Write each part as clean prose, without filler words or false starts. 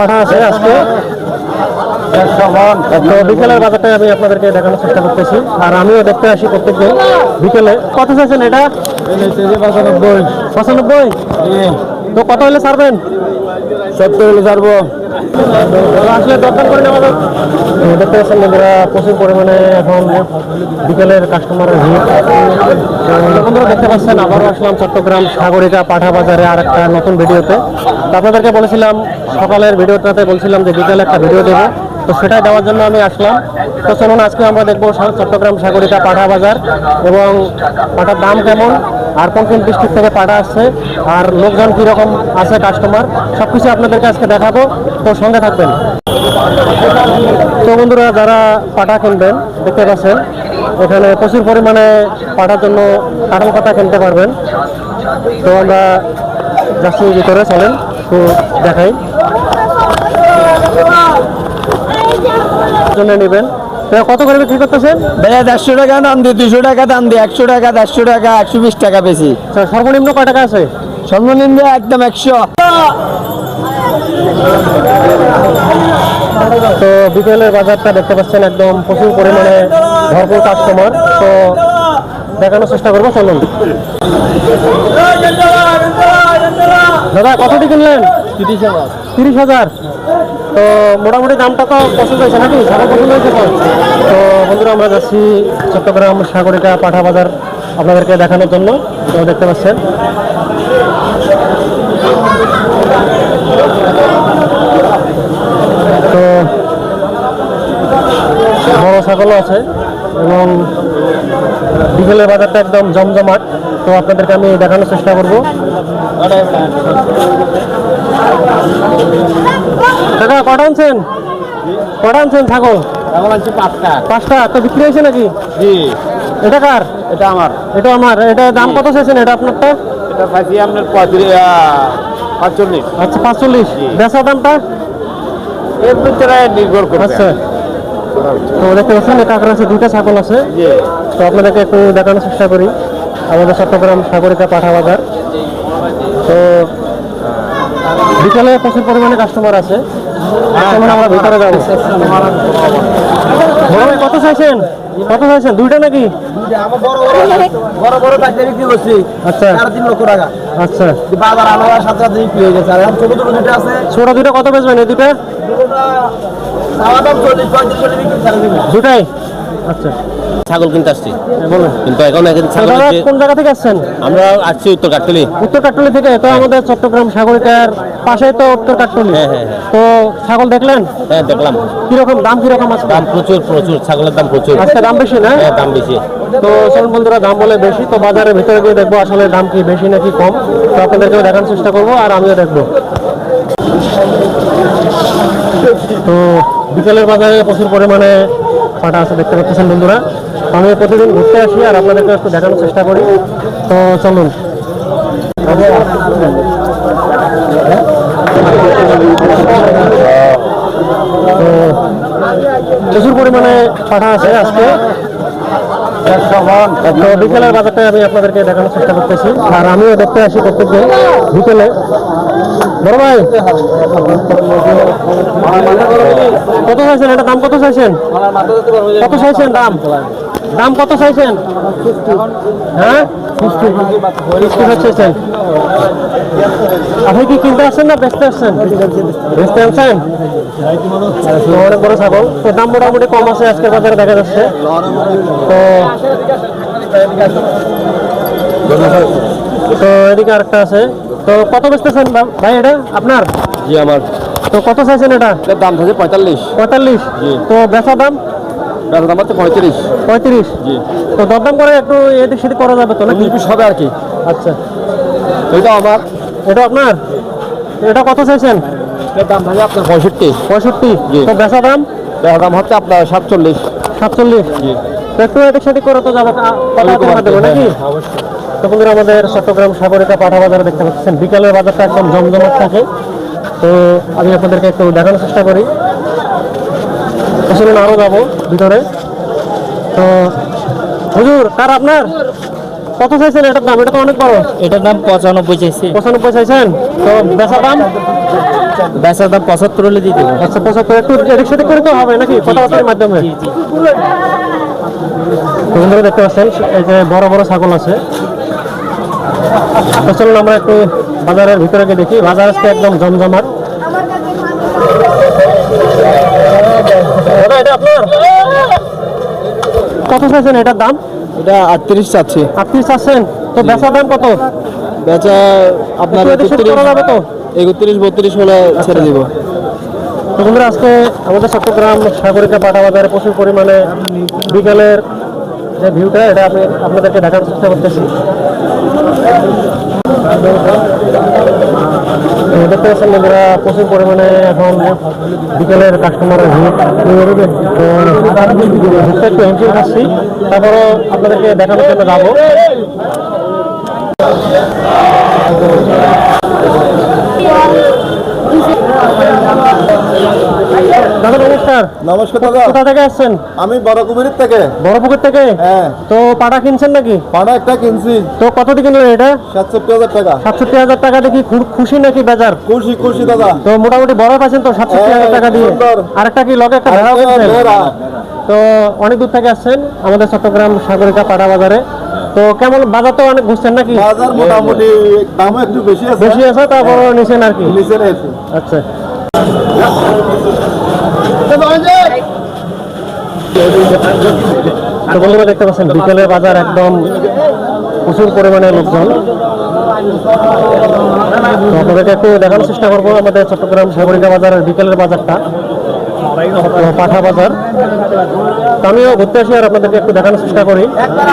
পাঠা আছে আজকে। তো বিকেলের বাজারটা আমি আপনাদেরকে দেখানোর চেষ্টা করতেছি, আর আমিও দেখতে আসি প্রত্যেকদিন বিকেলে। কত চাইছেন এটা? 95। তো কত হলে ছাড়বেন? 70 হলে ছাড়বো। আসলে দরদাম করে নেওয়া যাবে। দেখতে পাচ্ছেন বন্ধুরা, প্রচুর পরিমাণে এখন বিকেলের কাস্টমারের ভিড়। বন্ধুরা দেখতে পাচ্ছেন, আবারও আসলাম চট্টগ্রাম সাগরিকা পাঠা বাজারে আর একটা নতুন ভিডিওতে। তো আপনাদেরকে বলেছিলাম সকালের ভিডিওটাতে বলছিলাম যে বিকেলে একটা ভিডিও দেবো, তো সেটাই দেওয়ার জন্য আমি আসলাম। তো চলুন আজকে আমরা দেখবো চট্টগ্রাম সাগরিকা পাঠা বাজার এবং পাঠার দাম কেমন, আর কোন কোন ডিস্ট্রিক্ট থেকে পাঠা আসছে, আর লোকজন কীরকম আছে, কাস্টমার, সব কিছু আপনাদেরকে আজকে দেখাবো। তো সঙ্গে থাকবেন। তো বন্ধুরা, যারা পাঠা কিনবেন দেখতে পাচ্ছেন এখানে প্রচুর পরিমাণে পাঠার জন্য কাঁঠাল পাতা কিনতে পারবেন। তো আমরা যাচ্ছি ভিতরে, চলেন তো দেখাই। জন্য নেবেন কত করে বিক্রি করতেছেন? ভাইয়া 150 টাকা দাম দিয়ে, 200 টাকা দাম দিয়ে, 100 টাকা, 150 টাকা, 120 টাকা বেশি। সর্বনিম্ন কয় টাকা আছে? সর্বনিম্ন একদম 100। তো বিকেলের বাজারটা দেখতে পাচ্ছেন একদম প্রচুর পরিমাণে ভরপুর কাস্টমার। তো দেখানোর চেষ্টা করবো, চলুন। দাদা কত দিয়ে কিনলেন? 30,000। তো মোটামুটি দামটা তো পছন্দ হয়েছে নাকি? সবাই পছন্দ হয়েছে তো? তো বন্ধুরা, আমরা যাচ্ছি চট্টগ্রাম সাগরিকা পাঠা বাজার আপনাদেরকে দেখানোর জন্য। তো দেখতে পাচ্ছেন তো বড় ছাগলও আছে এবং বিকেলের বাজারটা একদম জমজমাট। তো আপনাদেরকে আমি দেখানোর চেষ্টা করবো। দাদা কটা আনছেন? কটা আনছেন ছাগল? 5টা। তো বিক্রি হয়েছে নাকি? জি। এটা কার? এটা আমার। এটা আমার। এটা দাম কত চাইছেন এটা আপনারটা? এটা পাইছি আপনার 45। আচ্ছা, 45। বেচা দামটা এর ভিতরে নির্ভর করবে। আচ্ছা, তো দেখতে পাচ্ছেন এটা কাছে 2টা ছাগল আছে। তো আপনাদেরকে একটু দেখানোর চেষ্টা করি আমাদের চট্টগ্রাম সাগরিকা পাঠা বাজার। তো বিকালে প্রচুর পরিমাণে কাস্টমার আছে। আমরা ভিতরে যাবো। কত চাইছেন? কত চাইছেন? 2টা নাকি? বড় বড় বাচ্চা বিক্রি করছি। আচ্ছা, 3 লক্ষ টাকা। আচ্ছা। বাজার আলাদা সাথে বিক্রি হয়ে গেছে। আর এখন ছোট ছোট দুটো আছে। ছোট 2টা কত বেচবেন? এই 2টা? দুটাই? আচ্ছা, ছাগল কিনতে আসছি বলুন। কিন্তু এখন কোন জায়গা থেকে আসছেন? আমরা আসছি উত্তর কাটলি। উত্তর কাট্টলি থেকে? তো আমাদের চট্টগ্রাম সাগরিকার পাশে তো উত্তর কাট্টলি। হ্যাঁ হ্যাঁ। তো ছাগল দেখলেন? হ্যাঁ দেখলাম। কিরকম দাম? কিরকম আছে? দাম প্রচুর প্রচুর, ছাগলের দাম প্রচুর। আজকে দাম বেশি না? হ্যাঁ দাম বেশি। তো চলুন বন্ধুরা, দাম বলে বেশি, তো বাজারের ভিতরে গিয়ে দেখবো আসলে দাম কি বেশি নাকি কম। তো আপনাদেরকেও দেখানোর চেষ্টা করবো আর আমিও দেখবো। তো বিকেলের বাজারে প্রচুর পরিমাণে পাটা আছে দেখতে পাচ্ছেন বন্ধুরা। আমি প্রতিদিন ঘুরতে আসি আর আপনাদেরকে একটু দেখানোর চেষ্টা করি। তো চলুন। তো প্রচুর পরিমাণে পাঠা আছে আজকে। তো বিকেলের বাজারটা আমি আপনাদেরকে দেখানোর চেষ্টা করতেছি আর আমিও দেখতে আসি প্রত্যেকদিন বিকেলে। বড় ভাই কত চাইছেন? এটা দাম কত চাইছেন? কত চাইছেন দাম? দাম কত চাইছেন? হ্যাঁ, 60 চাইছেন। আপনি কি কিনতে আসছেন না বেচতে আসছেন? বেচতে আসছেন। অনেক বড় ছাগল। তো দাম মোটামুটি কম আছে আজকের বাজারে দেখা যাচ্ছে। তো এদিকে আরেকটা আছে। তো কত বেচতেছেন ভাই এটা আপনার? জি আমার। তো কত চাইছেন এটা? দাম থাকে 45। 45? তো বেচা দাম? বেচা দাম হচ্ছে 35। 35? জি। তো দরদাম করে একটু এদিক সেদিক করা যাবে তো নাকি? হবে আর কি। আচ্ছা, এটা আমার। এটা আপনার? এটা কত চাইছেন? এর দাম থাকে আপনার 65। 65? জি। তো বেচা দাম? বেচা দাম হচ্ছে আপনার 47। 47? জি। তো একটু এদিক সেদিক করে তো যাবে, কথা দেবো নাকি? তো বন্ধুরা, আমাদের চট্টগ্রাম সাগরিকা পাঠা বাজারে দেখতে পাচ্ছেন বিকালের বাজারটা একদম জমজমাট থাকে। তো আমি আপনাদেরকে একটু দেখানোর চেষ্টা করি। আসলে আরও যাবো ভিতরে। তো হুজুর কার আপনার? কত চাইছেন এটার দাম? এটা তো অনেক বড়। এটার দাম 95 চাইছি। 95 চাইছেন? তো বেচা দাম? বেচার দাম 75 হলে দিয়ে দেবো। আচ্ছা 75 একটু এদিক সেদিক করে তো হবে নাকি কথাবার্তার মাধ্যমে? তো বন্ধুরা দেখতে পাচ্ছেন এই যে বড় বড় ছাগল আছে। তো চলুন আমরা একটু বাজারের ভিতরে গিয়ে দেখি। বাজার আজকে একদম জমজমাট। দাদা এটা আপনার কত চাইছেন এটার দাম? এটা 38 চাচ্ছি। 38 চাচ্ছেন, তো বেচার দাম কত? বেচা আপনার একটু এদিক সেদিক করা যাবে তো? 31 32 হলে ছেড়ে দিব। তো বন্ধুরা আজকে আমাদের চট্টগ্রাম সাগরিকা পাটা বাজারে প্রচুর পরিমাণে বিকালের যে ভিউটা এটা আমি আপনাদেরকে দেখার চেষ্টা করতেছি। দেখতে পাচ্ছেন বন্ধুরা প্রচুর পরিমাণে এখন বিকেলের কাস্টমারের ভিড়। তো একটু এন্ট্রি খাচ্ছি, তারপরও আপনাদেরকে দেখানোর জন্য যাবো। দাদা নমস্কার। নমস্কার দাদা, কোথা থেকে আসছেন? আমি বড়কুমিরের থেকে। বড়পুকুর থেকে? হ্যাঁ। তো পাটা কিনছেন নাকি? পাড়া একটা কিনছি, তো কত দিয়ে কিনলেন এটা? 67,000 টাকা। 67,000 টাকা দেখি খুশি নাকি বেজার? খুশি খুশি দাদা। তো মোটামুটি বড় পাচ্ছেন তো 67,000 টাকা দিয়ে। সুন্দর। আরেকটা কি লগে একটা ভেড়াও কিনছেন? ভেড়া। তো অনেক দূর থেকে আসছেন আমাদের চট্টগ্রাম সাগরিকা পাটা বাজারে। তো কেমন বাজার তো অনেক ঘুরছেন নাকি? বাজার মোটামুটি দামও একটু বেশি আছে। বেশি আছে, তারপর নিছেন আর কি। নিচে রয়েছে। আচ্ছা তো বন্ধুরা দেখতে পাচ্ছেন বিকেলের বাজার একদম প্রচুর পরিমাণে লোকজন। তো আপনাদেরকে একটু দেখানোর চেষ্টা করবো আমাদের চট্টগ্রাম সাগরিকা বাজারের বিকেলের বাজারটা, পাঠা বাজার। তো আমিও ঘুরতে আসি আর আপনাদেরকে একটু দেখানোর চেষ্টা করি।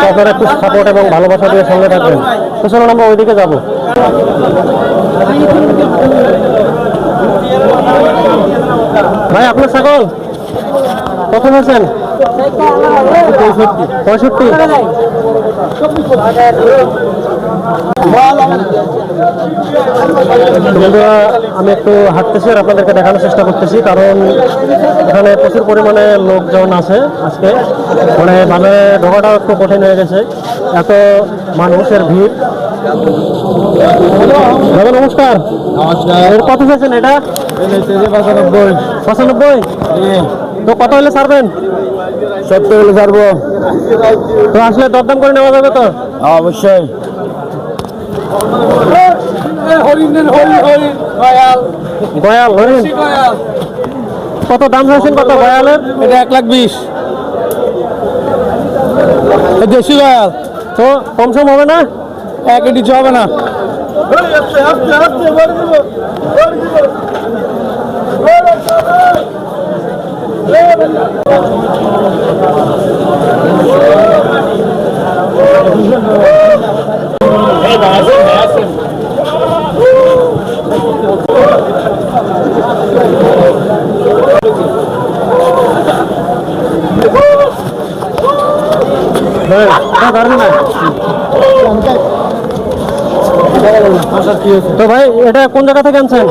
তো আপনারা একটু সাপোর্ট এবং ভালোবাসা দিয়ে সঙ্গে থাকবেন। তো চলুন আমরা ওইদিকে যাবো। ভাই আপনার ছাগল কত আছেন? 65। বন্ধুরা আমি একটু হাঁটতেছি আর আপনাদেরকে দেখানোর চেষ্টা করতেছি, কারণ এখানে প্রচুর পরিমাণে লোকজন আছে আজকে। মানে বাজারে ঢোকাটাও একটু কঠিন হয়ে গেছে, এত মানুষের ভিড়। দাদা নমস্কার। এর কত চাইছেন এটা? 95। তো কত হলে ছাড়বেন? 70 হলে ছাড়বো। তো আসলে দরদাম করে নেওয়া যাবে তো? অবশ্যই। গয়াল হরিণ কত দাম চাইছেন? কত গয়ালের? এটা 1,20,000। দেশি গয়াল তো কমসম হবে না? এক কিছু হবে না। তো ভাই এটা কোন জায়গা থেকে আনছেন?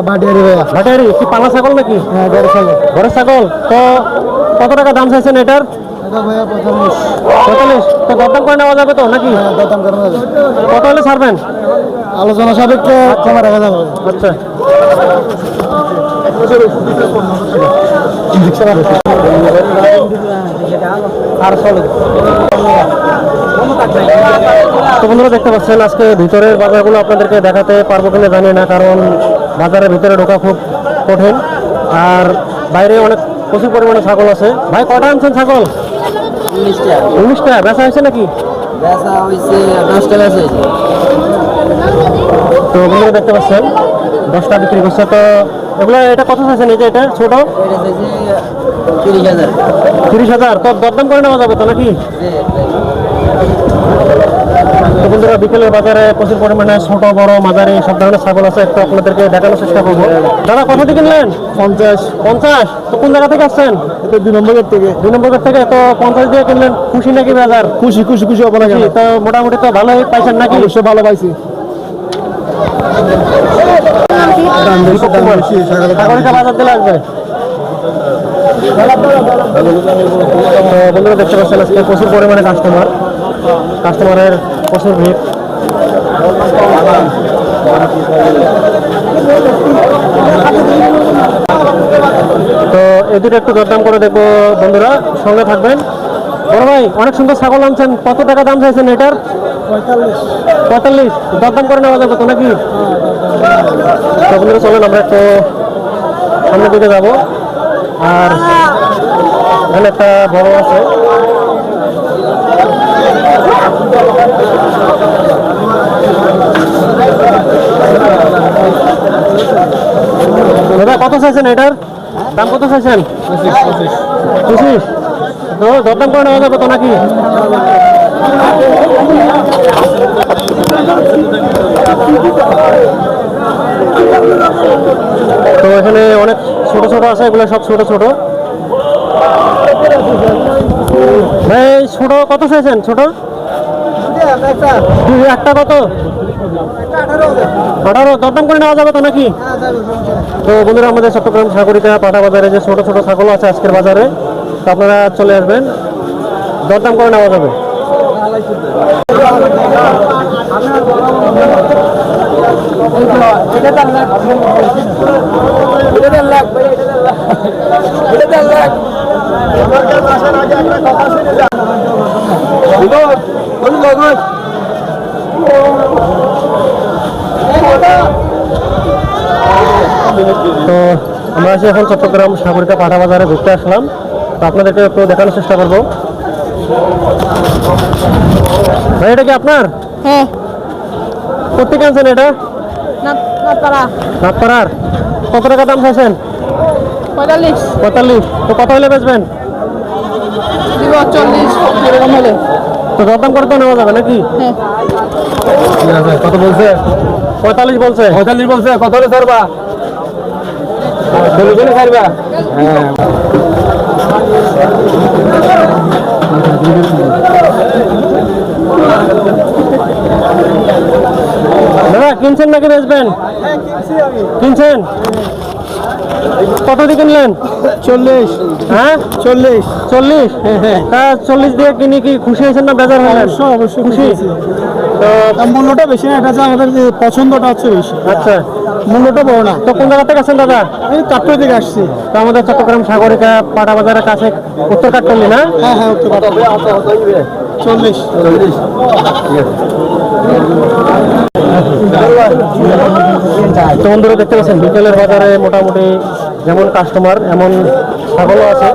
বাটিয়ারি ভাইয়া। ভাটিয়ারি কি পালা ছাগল নাকি? হ্যাঁ, বড় ছাগল। ঘরের ছাগল। তো কত টাকা দাম চাইছেন এটার? এটা ভাইয়া 45। 45। তো দরদাম করে নেওয়া যাবে তো নাকি? দাম করা যাবে। কত হলে ছাড়বেন? আলোচনা সাপেক্ষে কমে রাখা যাবে। আচ্ছা আর চলে। তো বন্ধুরা দেখতে পাচ্ছেন আজকে ভিতরের বাজারগুলো আপনাদেরকে দেখাতে পারবো কিনা জানি না, কারণ বাজারের ভিতরে ঢোকা খুব কঠিন আর বাইরে অনেক প্রচুর পরিমাণে ছাগল আছে। ভাই কটা আনছেন ছাগল? 19টা। বেচা হয়েছে নাকি? বেচা হইছে 10টা বেচা হইছে। তো বন্ধুরা দেখতে পাচ্ছেন 10টা বিক্রি করছে। তো এগুলো এটা কত চাইছেন? এই যে এটা ছোট? এটা চাইছে 30,000। 30,000। তো দরদাম করে নেওয়া যাবে তো নাকি? তো বন্ধুরা বিকেলের বাজারে প্রচুর পরিমাণে ছোট বড় মাঝারি সব ধরনের ছাগল আছে, একটু আপনাদেরকে দেখানোর চেষ্টা করবো। দাদা কত দিয়ে কিনলেন? 50। তো কোন জায়গা থেকে আসছেন? এটা 2 নম্বর গেট থেকে। 2 নম্বর গেট থেকে। তো 50 দিয়ে কিনলেন, খুশি নাকি বাজার? খুশি খুশি খুশি হবে না কেন? তো মোটামুটি তো ভালোই পাইছেন নাকি? অবশ্যই ভালো পাইছি। সাগরিকা বাজার দিলে আসবে। তো বন্ধুরা দেখতে পাচ্ছেন আজকে প্রচুর পরিমাণে কাস্টমারের প্রচুর ভিড়। এই দুটো একটু দরদাম করে দেখবো বন্ধুরা, সঙ্গে থাকবেন। বড় ভাই অনেক সুন্দর ছাগল আনছেন, কত টাকা দাম চাইছেন এটার? 45। দরদাম করে নেওয়া যাবে তো নাকি? তো বন্ধুরা চলেন আমরা একটু সামনের দিকে যাবো। আর এখানে একটা বড় আছে, দাদা কত চাইছেন এটার দাম? কত চাইছেন? 25। তো দরদাম করে নেওয়া যাবে তো নাকি? তো এখানে অনেক ছোট ছোট আছে, এগুলো সব ছোট ছোট। ভাই ছোট কত চাইছেন? ছোট একটা কত? 18। দরদাম করে নেওয়া যাবে তো নাকি? তো বন্ধুরা আমাদের চট্টগ্রাম সাগরিকা পাটা বাজারে যে ছোট ছোট ছাগল আছে আজকের বাজারে, তো আপনারা চলে আসবেন, দরদাম করে নেওয়া যাবে। তো আমরা আছি এখন চট্টগ্রাম সাগরিকা পাটা বাজারে ঘুরতে আসলাম, তো আপনাদেরকে একটু দেখানোর চেষ্টা করবো। ভাই এটা কি আপনার? হ্যাঁ, কোথেকে আনছেন এটা? নাথপাড়ার। কত টাকা দাম চাইছেন? 45 45। তো কত হলে বেচবেন? দিব 40 এরকম হলে। তো দরদাম করে তো নেওয়া যাবে নাকি? হ্যাঁ, কত বলছে? 45 বলছে। 45 বলছে, কত হলে ছাড়বা? 40 হলে ছাড়বা? হ্যাঁ। দাদা কিনছেন নাকি বেচবেন? কিনছেন। কত দিয়ে কিনলেন? 40। হ্যাঁ 40। 40। তা 40 দিয়ে কিনে কি খুশি হয়েছেন না বেজার হলেন? অবশ্যই খুশি। তো মূল্যটা বেশি না, এটা হচ্ছে আমাদের যে পছন্দটা হচ্ছে বেশি, আচ্ছা, মূল্যটা বড় না। তো কোন জায়গা থেকে আছেন দাদা? আমি কাটতে থেকে আসছি। তো আমাদের চট্টগ্রাম সাগরিকা পাটা বাজারের কাছে উত্তর কাটলি না? হ্যাঁ হ্যাঁ, উঠতে পারবো। 40। তো বন্ধুরা দেখতে পাচ্ছেন বিকেলের বাজারে মোটামুটি যেমন কাস্টমার এমন ছাগলও আছে।